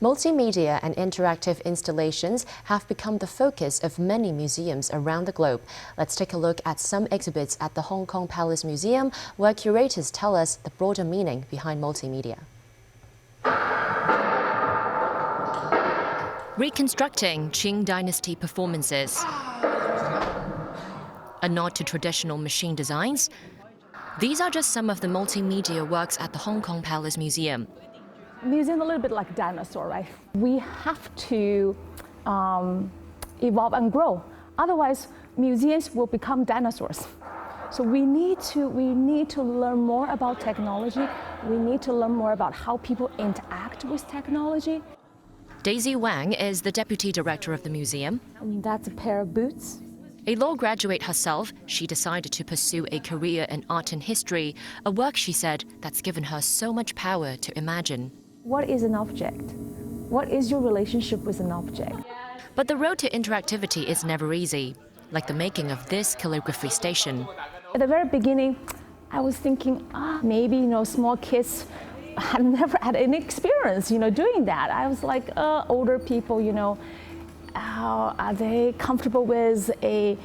Multimedia and interactive installations have become the focus of many museums around the globe. Let's take a look at some exhibits at the Hong Kong Palace Museum, where curators tell us the broader meaning behind multimedia. Reconstructing Qing Dynasty performances. A nod to traditional machine designs. These are just some of the multimedia works at the Hong Kong Palace Museum. Museum a little bit like dinosaur, right? We have to evolve and grow. Otherwise, museums will become dinosaurs. So we need to learn more about technology. We need to learn more about how people interact with technology. Daisy Wang is the deputy director of the museum. And that's a pair of boots. A law graduate herself, she decided to pursue a career in art and history, a work, she said, that's given her so much power to imagine. What is an object? What is your relationship with an object? But the road to interactivity is never easy, like the making of this calligraphy station. At the very beginning, I was thinking, maybe, small kids had never had any experience, doing that. I was like, older people, are they comfortable with a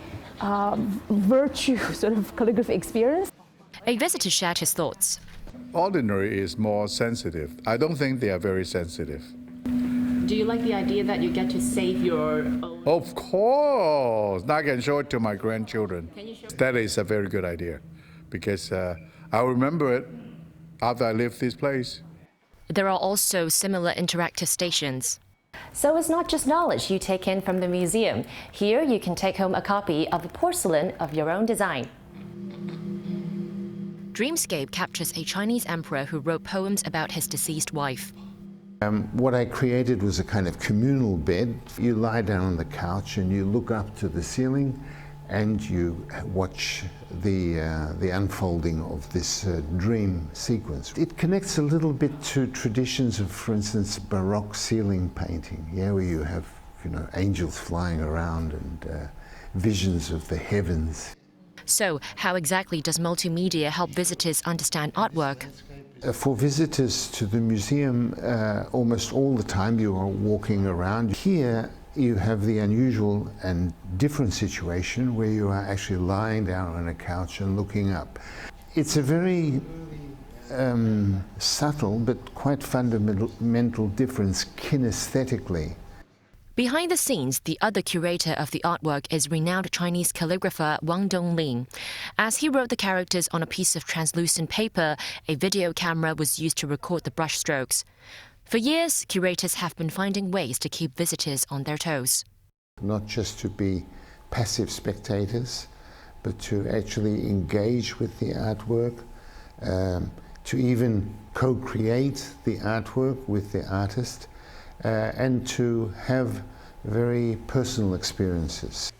virtue sort of calligraphy experience? A visitor shared his thoughts. Ordinary is more sensitive. I don't think they are very sensitive. Do you like the idea that you get to save your own? Of course! I can show it to my grandchildren. Can you show? That is a very good idea, because I'll remember it after I leave this place. There are also similar interactive stations. So it's not just knowledge you take in from the museum. Here you can take home a copy of the porcelain of your own design. Dreamscape captures a Chinese emperor who wrote poems about his deceased wife. What I created was a kind of communal bed. You lie down on the couch and you look up to the ceiling and you watch the unfolding of this dream sequence. It connects a little bit to traditions of, for instance, Baroque ceiling painting, where you have, angels flying around and visions of the heavens. So, how exactly does multimedia help visitors understand artwork? For visitors to the museum, almost all the time you are walking around. Here you have the unusual and different situation where you are actually lying down on a couch and looking up. It's a very subtle but quite fundamental difference kinesthetically. Behind the scenes, the other curator of the artwork is renowned Chinese calligrapher Wang Dongling. As he wrote the characters on a piece of translucent paper, a video camera was used to record the brushstrokes. For years, curators have been finding ways to keep visitors on their toes. Not just to be passive spectators, but to actually engage with the artwork, to even co-create the artwork with the artist, and to have very personal experiences.